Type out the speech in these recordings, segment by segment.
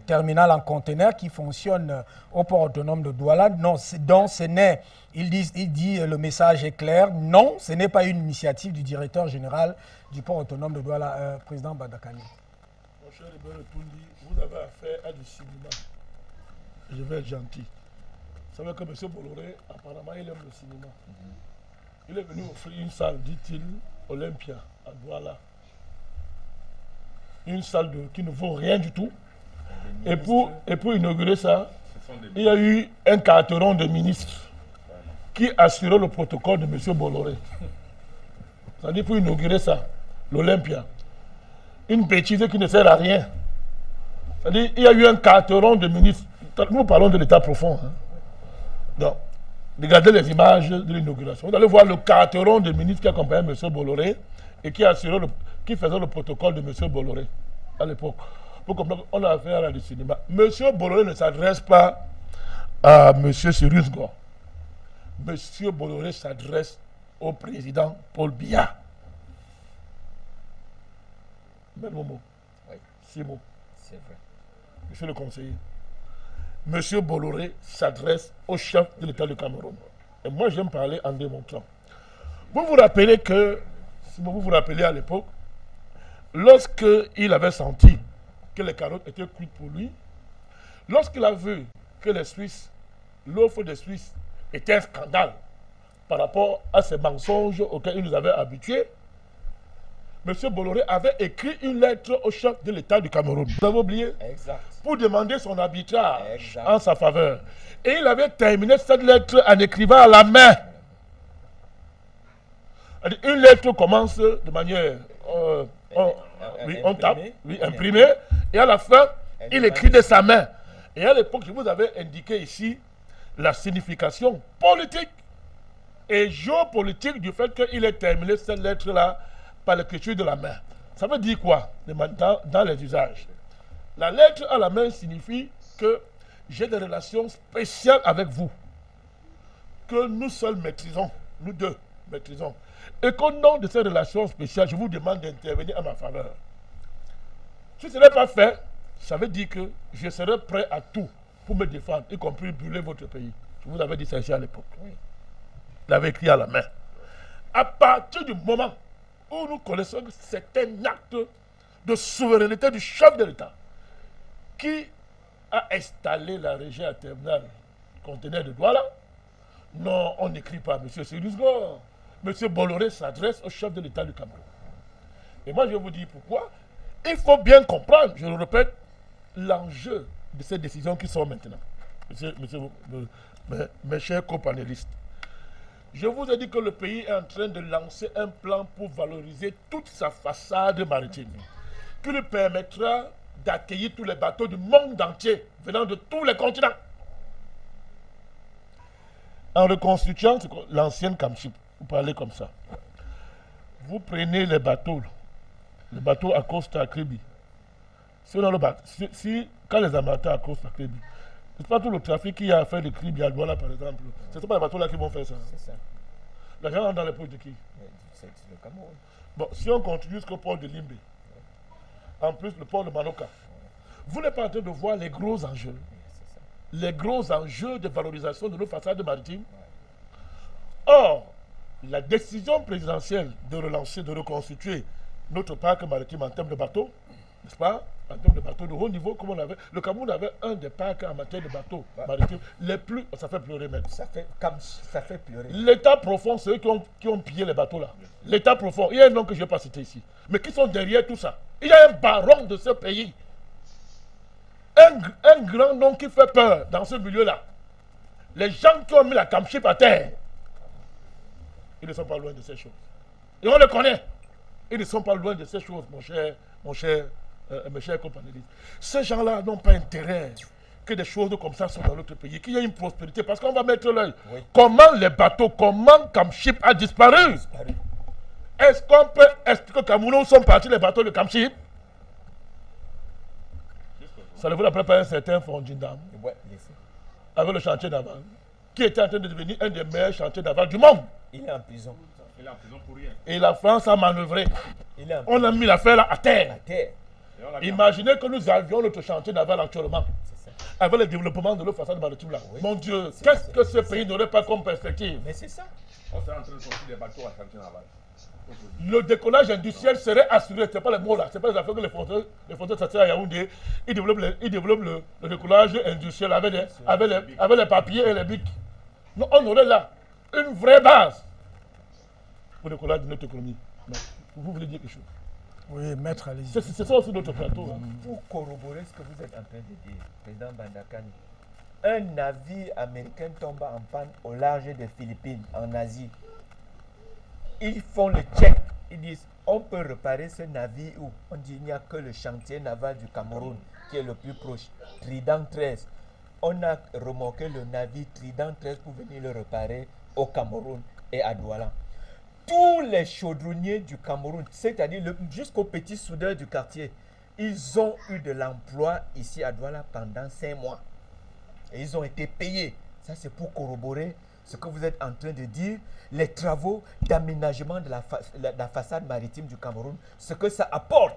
terminal en conteneur qui fonctionne au port autonome de Douala. Non, donc ce n'est, il dit le message est clair, non, ce n'est pas une initiative du directeur général du port autonome de Douala, président Badakani. Mon cher Ibero Toundi, vous avez affaire à du cinéma. Je vais être gentil. Vous savez que M. Bolloré, apparemment, il aime le cinéma. Il est venu offrir une salle, dit-il, Olympia, à Douala. Une salle qui ne vaut rien du tout. Et pour inaugurer ça, il y a eu un carteron de ministres qui assurait le protocole de M. Bolloré. C'est-à-dire pour inaugurer ça, l'Olympia. Une bêtise qui ne sert à rien. C'est-à-dire il y a eu un carteron de ministres. Nous parlons de l'état profond. Hein. Donc, regardez les images de l'inauguration. Vous allez voir le carteron de ministres qui accompagnait M. Bolloré et qui faisait le protocole de M. Bolloré à l'époque. Pour comprendre qu'on a affaire à du cinéma. M. Bolloré ne s'adresse pas à M. Cyrus Gore. M. Bolloré s'adresse au président Paul Biya. Même mot. Oui. 6 mots. C'est vrai. Monsieur le conseiller. M. Bolloré s'adresse au chef de l'État du Cameroun. Et moi, j'aime parler en démontrant. Vous vous rappelez que, si vous vous rappelez à l'époque, lorsqu'il avait senti que les carottes étaient cuites pour lui, lorsqu'il a vu que les Suisses, l'offre des Suisses était un scandale par rapport à ces mensonges auxquels il nous avait habitués, M. Bolloré avait écrit une lettre au chef de l'État du Cameroun. Vous avez oublié? Exact. Pour demander son arbitrage en sa faveur. Et il avait terminé cette lettre en écrivant à la main. Une lettre commence de manière... on tape, imprimée, et à la fin, il écrit de sa main. Et à l'époque, je vous avais indiqué ici la signification politique et géopolitique du fait qu'il ait terminé cette lettre-là par l'écriture de la main. Ça veut dire quoi dans les usages? La lettre à la main signifie que j'ai des relations spéciales avec vous, que nous seuls maîtrisons, nous deux maîtrisons. Et qu'au nom de ces relations spéciales, je vous demande d'intervenir à ma faveur. Si ce n'est pas fait, ça veut dire que je serai prêt à tout pour me défendre, y compris brûler votre pays. Je vous avais dit ça ici à l'époque. Oui. Il avait écrit à la main. À partir du moment où nous connaissons que c'est un acte de souveraineté du chef de l'État qui a installé la régie à terminal conteneur de Douala, non, on n'écrit pas M. Cyrus Gore. M. Bolloré s'adresse au chef de l'État du Cameroun. Et moi, je vais vous dire pourquoi. Il faut bien comprendre, je le répète, l'enjeu de ces décisions qui sont maintenant. Mes chers copanélistes, je vous ai dit que le pays est en train de lancer un plan pour valoriser toute sa façade maritime, qui lui permettra d'accueillir tous les bateaux du monde entier, venant de tous les continents. En reconstituant l'ancienne Kamship, vous parlez comme ça. Vous prenez les bateaux à Costa Kribi. Quand les amateurs à Costa Kribi, c'est pas tout le trafic qui a fait de Kribi à Douala, par exemple. Ce ne sont pas les bateaux là qui vont faire ça. C'est ça. L'argent rentre dans les poches de qui? C'est le Cameroun. Bon, si on continue jusqu'au port de Limbe, en plus le port de Manoka, vous n'êtes pas en train de voir les gros enjeux. Les gros enjeux de valorisation de nos façades maritimes. Or, la décision présidentielle de relancer, de reconstituer notre parc maritime en termes de bateaux, n'est-ce pas? En termes de bateaux de haut niveau, comme on avait. Le Cameroun avait un des parcs en matière de bateaux maritimes les plus. Ça fait pleurer même. Ça fait pleurer. L'État profond, c'est eux qui ont pillé les bateaux là. L'État profond, il y a un nom que je ne vais pas citer ici. Mais qui sont derrière tout ça. Il y a un baron de ce pays. Un grand nom qui fait peur dans ce milieu-là. Les gens qui ont mis la Kamship à terre, ils ne sont pas loin de ces choses. Et on le connaît. Ils ne sont pas loin de ces choses, mes chers compagnons. Ces gens-là n'ont pas intérêt que des choses comme ça soient dans notre pays, qu'il y ait une prospérité, parce qu'on va mettre l'œil. Oui. Comment les bateaux, comment Kamship a disparu? Est-ce qu'on peut expliquer qu'au Cameroun sont partis les bateaux de Kamship? Ça ne vous rappelle pas un certain Fondjindam, avec le chantier naval, qui était en train de devenir un des meilleurs chantiers naval du monde. Il est en prison. Il est en prison pour rien. Et la France a manœuvré. On a mis l'affaire là à terre. Imaginez que nous avions notre chantier naval actuellement, avec le développement de nos façades maritimes là. Oui. Mon Dieu, qu'est-ce que ce pays n'aurait pas comme perspective? Mais c'est ça. On est en train de sortir des bateaux à chantier naval. Le décollage industriel serait assuré. Ce n'est pas les mots là. Ce n'est pas les affaires que les frontières s'attirent à Yaoundé. Ils développent le décollage industriel avec les papiers et les bics. Non, on aurait là une vraie base pour le décollage de notre économie. Mais vous voulez dire quelque chose? Oui, maître, allez-y. C'est ça aussi notre plateau. Hein. Pour corroborer ce que vous êtes en train de dire, président Bandakani, un navire américain tombe en panne au large des Philippines, en Asie. Ils font le check. Ils disent, on peut réparer ce navire où on dit il n'y a que le chantier naval du Cameroun qui est le plus proche. Trident 13. On a remorqué le navire Trident 13 pour venir le réparer au Cameroun et à Douala. Tous les chaudronniers du Cameroun, c'est-à-dire jusqu'aux petits soudeurs du quartier, ils ont eu de l'emploi ici à Douala pendant 5 mois. Et ils ont été payés. Ça, c'est pour corroborer ce que vous êtes en train de dire, les travaux d'aménagement de la façade maritime du Cameroun, ce que ça apporte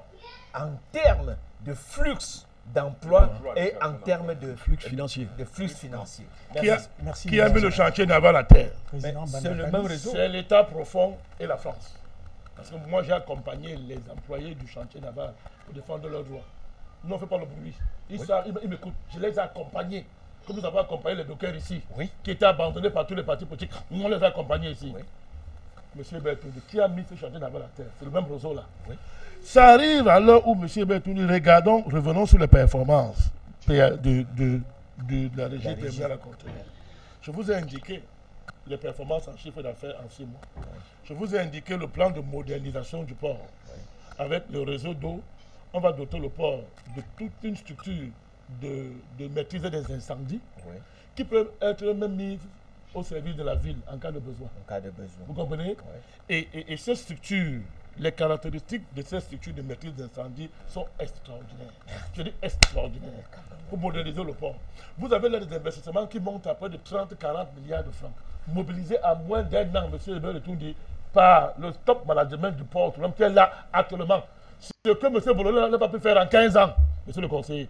en termes de flux d'emploi et en termes de flux financiers. Qui a mis le chantier naval à terre? C'est le même réseau. C'est l'État profond et la France. Parce que moi, j'ai accompagné les employés du chantier naval pour défendre leurs droits. Nous, on ne fait pas le bruit. Ils m'écoutent. Je les ai accompagnés. Comme nous avons accompagné les dockers ici, qui étaient abandonnés par tous les partis politiques. Nous, on les a accompagnés ici. Monsieur Bertouni, qui a mis ce chantier naval à terre? C'est le même réseau là. Ça arrive à l'heure où Monsieur Bertouni, revenons sur les performances de la régie terminale à conteneur. Je vous ai indiqué les performances en chiffre d'affaires en 6 mois. Je vous ai indiqué le plan de modernisation du port. Avec le réseau d'eau, on va doter le port de toute une structure de maîtrise des incendies qui peuvent être même mises au service de la ville en cas de besoin. Vous comprenez? Et ces structures, les caractéristiques de ces structures de maîtrise d'incendie sont extraordinaires. Je dis extraordinaires. Pour moderniser le port. Vous avez là des investissements qui montent à près de 30-40 milliards de francs, mobilisés à moins d'un an, M. Hébert Toundi, par le top management du port, qui est là actuellement. Ce que M. Bololé n'a pas pu faire en 15 ans, M. le conseiller.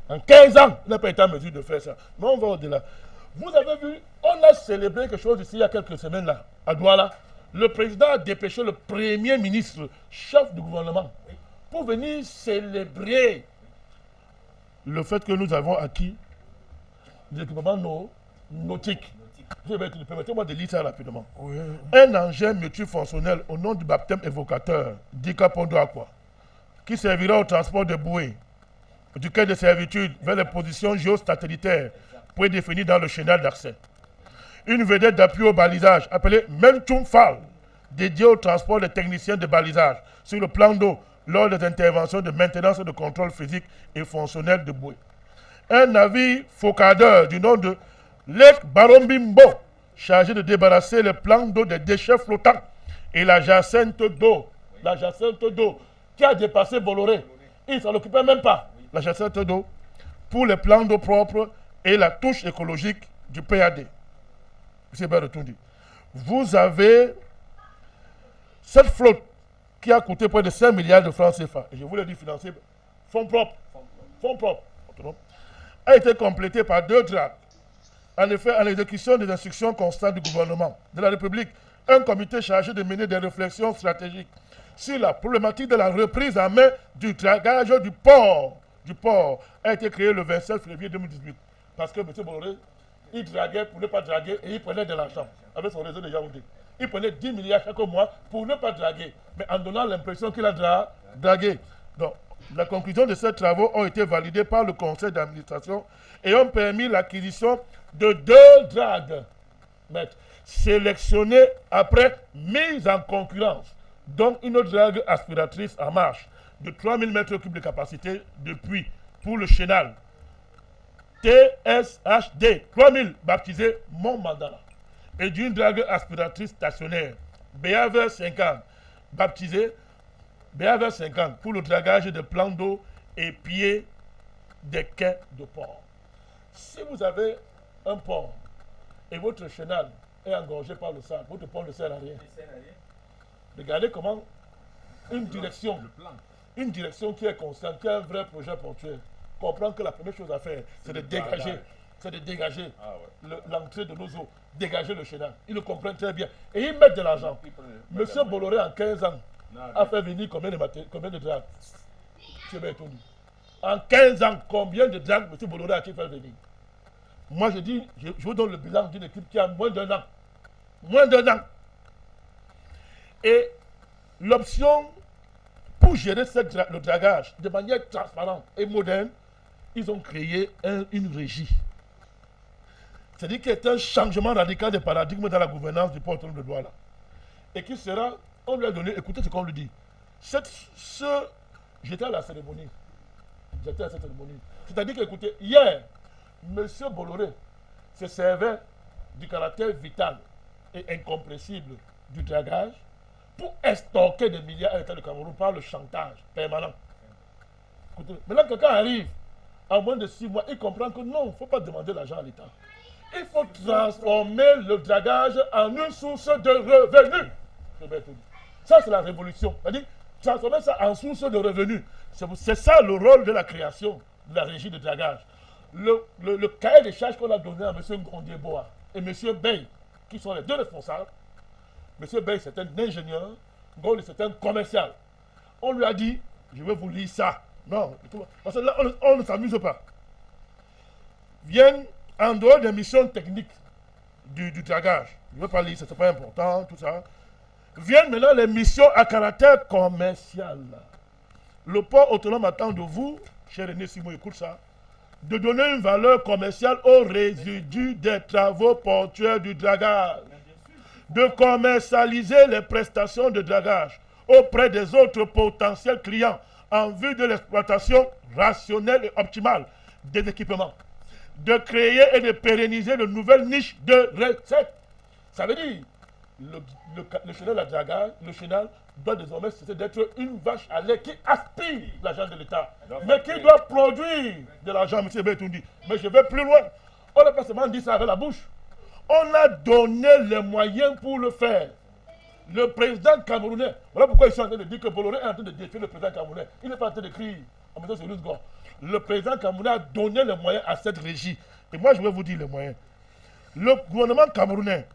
En 15 ans, il n'a pas été en mesure de faire ça. Mais on va au-delà. Vous avez vu, on a célébré quelque chose ici il y a quelques semaines là, à Douala. Le président a dépêché le premier ministre, chef du gouvernement, pour venir célébrer le fait que nous avons acquis des équipements nautiques. Permettez-moi de lire ça rapidement. Un engin multifonctionnel au nom du baptême évocateur, Dika Pondo Aqua, qui servira au transport de bouées du quai de servitude vers les positions géosatellitaires prédéfinies dans le chenal d'accès. Une vedette d'appui au balisage appelée Mentum Fall, dédiée au transport des techniciens de balisage sur le plan d'eau lors des interventions de maintenance et de contrôle physique et fonctionnel de bouée. Un navire focadeur du nom de Lake Barombimbo, chargé de débarrasser le plan d'eau des déchets flottants et la jacinthe d'eau, qui a dépassé Bolloré. Il ne s'en occupait même pas. La jacinthe d'eau pour les plans d'eau propres et la touche écologique du PAD. C'est bien retourné. Vous avez cette flotte qui a coûté près de 5 milliards de francs CFA. Et je vous l'ai dit, financé fonds propres. A été complétée par 2 dragues. En effet, en exécution des instructions constantes du gouvernement de la République, un comité chargé de mener des réflexions stratégiques sur la problématique de la reprise en main du dragage du port a été créé le 27 février 2018. Parce que M. Bolloré, il draguait pour ne pas draguer et il prenait de l'argent avec son réseau de Yaoundé. Il prenait 10 milliards chaque mois pour ne pas draguer, mais en donnant l'impression qu'il a dragué. Donc, la conclusion de ces travaux ont été validés par le conseil d'administration et ont permis l'acquisition de 2 dragues sélectionnées après mise en concurrence, dont une drague aspiratrice en marche de 3000 m3 de capacité depuis pour le chenal TSHD 3000 baptisé Mont Mandala et d'une drague aspiratrice stationnaire BAV 50 baptisée BAV 50 pour le dragage de plans d'eau et pieds des quais de port. Si vous avez un port et votre chenal est engorgé par le sable, votre port ne sert à rien. Regardez comment une direction une direction qui est consciente, qui a un vrai projet portuaire, comprend que la première chose à faire, c'est de dégager. C'est de dégager l'entrée de nos eaux, dégager le chenal. Ils le comprennent très bien. Et ils mettent de l'argent. Monsieur Bolloré, en 15 ans, a fait venir combien de dragues? Monsieur Bertondi. En 15 ans, combien de dragues monsieur Bolloré a-t-il fait venir? Moi, je dis, je vous donne le bilan d'une équipe qui a moins d'un an. Moins d'un an. Et l'option pour gérer le dragage de manière transparente et moderne, ils ont créé une régie. C'est-à-dire qu'il y a un changement radical de paradigme dans la gouvernance du port autonome de Douala. Et qui sera, on lui a donné, écoutez ce qu'on lui dit. J'étais à la cérémonie. J'étais à cette cérémonie. C'est-à-dire que, écoutez, hier, M. Bolloré se servait du caractère vital et incompressible du dragage pour estorquer des milliards à l'État du Cameroun par le chantage permanent. Écoutez, maintenant, quelqu'un arrive, en moins de 6 mois, il comprend que non, il ne faut pas demander l'argent à l'État. Il faut transformer le dragage en une source de revenus. Ça, c'est la révolution. C'est-à-dire, transformer ça en source de revenus. C'est ça le rôle de la création de la régie de dragage. Le cahier des charges qu'on a donné à M. Ngondieboa et M. Bey, qui sont les deux responsables. M. Bey, c'est un ingénieur, Ngondi, c'est un commercial. On lui a dit, je vais vous lire ça. Non, parce que là, on ne s'amuse pas. Viennent en dehors des missions techniques du dragage. Je ne veux pas lire, ce n'est pas important, tout ça. Viennent maintenant les missions à caractère commercial. Le port autonome attend de vous, cher René Simon, écoute ça, de donner une valeur commerciale aux résidus des travaux portuaires du dragage, de commercialiser les prestations de dragage auprès des autres potentiels clients en vue de l'exploitation rationnelle et optimale des équipements, de créer et de pérenniser de nouvelles niches de recettes. Ça veut dire, le chenal à dragage, le chenal doit désormais cesser d'être une vache à lait qui aspire l'argent de l'État, mais qui doit produire de l'argent, M. Bertondi. Mais je vais plus loin. On n'a pas seulement dit ça avec la bouche. On a donné les moyens pour le faire. Le président camerounais, voilà pourquoi ils sont en train de dire que Bolloré est en train de défier le président camerounais. Il n'est pas en train de crier en mettant sur l'usgor. Le président camerounais a donné les moyens à cette régie. Et moi, je vais vous dire les moyens. Le gouvernement camerounais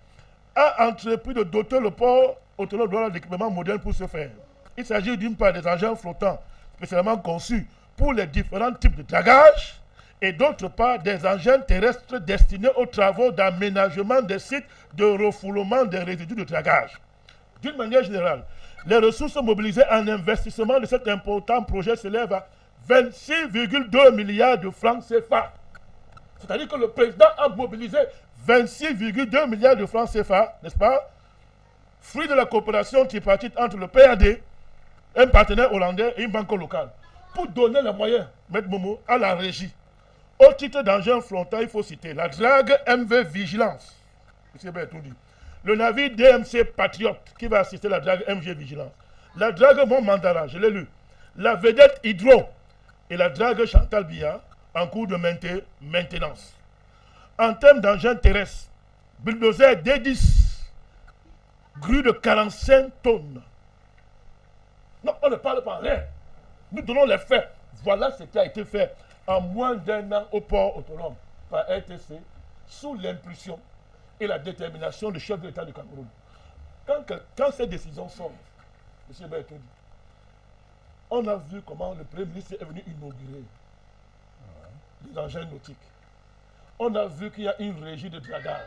a entrepris de doter le port autonome de Douala d'équipements modernes pour ce faire. Il s'agit d'une part des engins flottants spécialement conçus pour les différents types de dragage et d'autre part des engins terrestres destinés aux travaux d'aménagement des sites de refoulement des résidus de dragage. D'une manière générale, les ressources mobilisées en investissement de cet important projet s'élèvent à 26,2 milliards de francs CFA. C'est-à-dire que le président a mobilisé 26,2 milliards de francs CFA, n'est-ce pas? Fruit de la coopération tripartite entre le PAD, un partenaire hollandais et une banque locale, pour donner les moyens, M. Momo, à la régie. Au titre d'engin flottants, il faut citer la drague MV Vigilance, M. Bertondi, le navire DMC Patriote, qui va assister la drague MV Vigilance, la drague Mont Mandara, je l'ai lu, la vedette Hydro et la drague Chantal Biya, en cours de maintenance. En termes d'engins terrestres, bulldozer D10, grue de 45 tonnes. Non, on ne parle pas rien. Nous donnons les faits. Voilà ce qui a été fait en moins d'un an au port autonome par RTC sous l'impulsion et la détermination du chef de l'État du Cameroun. Quand ces décisions sont, M. Bertoudi, on a vu comment le Premier ministre est venu inaugurer les engins nautiques. On a vu qu'il y a une régie de dragage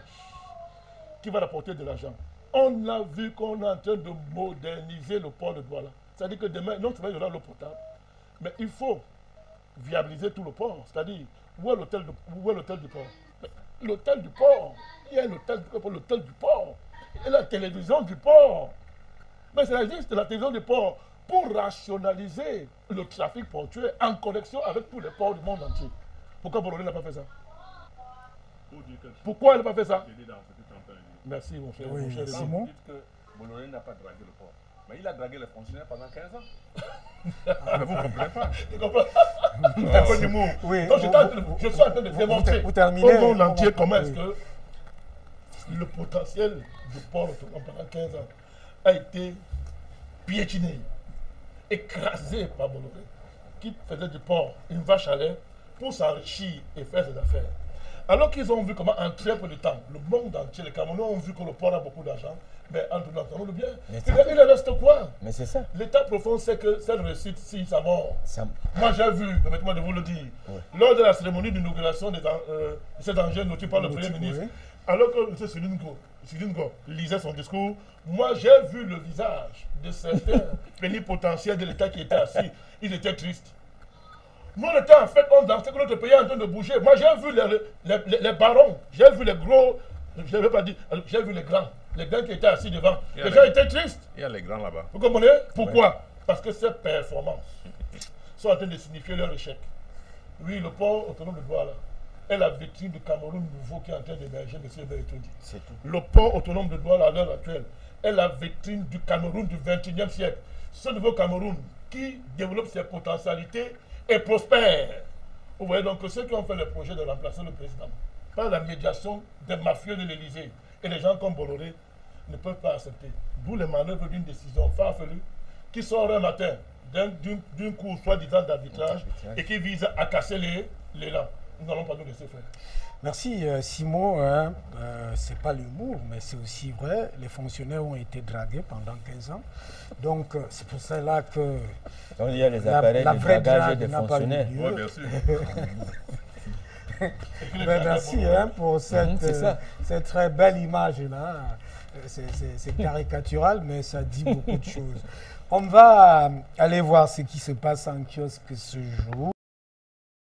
qui va rapporter de l'argent. On a vu qu'on est en train de moderniser le port de Douala. C'est-à-dire que demain, non seulement il y aura l'eau potable, mais il faut viabiliser tout le port. C'est-à-dire, où est l'hôtel du port? L'hôtel du port. Il y a un hôtel pour l'hôtel du port. Et la télévision du port. Mais ça existe, la télévision du port, pour rationaliser le trafic portuaire en connexion avec tous les ports du monde entier. Pourquoi Bolloré n'a pas fait ça? Pourquoi il n'a pas fait ça? Merci, mon cher. Oui, mon cher Simon. Vous dites que Bolloré n'a pas dragué le port. Mais il a dragué les fonctionnaires pendant 15 ans. Mais vous ne comprenez pas. Tu comprends? Un peu d'humour. Oui, Donc, je suis en train de démontrer vous terminez, au monde entier comment oui. est-ce que le potentiel du port autonome pendant 15 ans a été piétiné. écrasé par Bolloré, qui faisait du port une vache à lait pour s'enrichir et faire ses affaires. Alors qu'ils ont vu comment en très peu de temps, le monde entier, les Camerounais ont vu que le port a beaucoup d'argent, mais en tout entendant le bien, il reste quoi? Mais c'est ça. L'état profond, c'est que cette réussite, si ça mort. Moi, j'ai vu, permettez-moi de vous le dire, lors de la cérémonie d'inauguration de cet engin noté par le Premier ministre, alors que M. Silingo lisait son discours, moi, j'ai vu le visage de certains plénipotentiaires de l'État qui étaient assis. Ils étaient tristes. Nous, on était en fait, on dansait que notre pays est en train de bouger. Moi, j'ai vu les barons, j'ai vu les gros, je ne vais pas dire, j'ai vu les grands qui étaient assis devant. Les gens étaient tristes. Il y a les grands là-bas. Vous comprenez? Pourquoi? Parce que ces performances sont en train de signifier leur échec. Oui, le port autonome de Douala est la vitrine du Cameroun nouveau qui est en train d'émerger, M. Bertodi. Le port autonome de Douala à l'heure actuelle est la vitrine du Cameroun du XXIe siècle. Ce nouveau Cameroun qui développe ses potentialités et prospère. Vous voyez donc que ceux qui ont fait le projet de remplacer le président par la médiation des mafieux de l'Élysée et les gens comme Bolloré ne peuvent pas accepter. D'où les manœuvres d'une décision farfelue qui sort un matin d'une cour soi-disant d'arbitrage et qui vise à casser l'élan. Nous n'allons pas nous laisser faire. Merci Simon. C'est pas l'humour, mais c'est aussi vrai. Les fonctionnaires ont été dragués pendant 15 ans. Donc c'est pour cela que donc, il y a les appareils de dragage des fonctionnaires. Oui, bien sûr. Merci pour cette très belle image-là. C'est caricatural, mais ça dit beaucoup de choses. On va aller voir ce qui se passe en kiosque ce jour.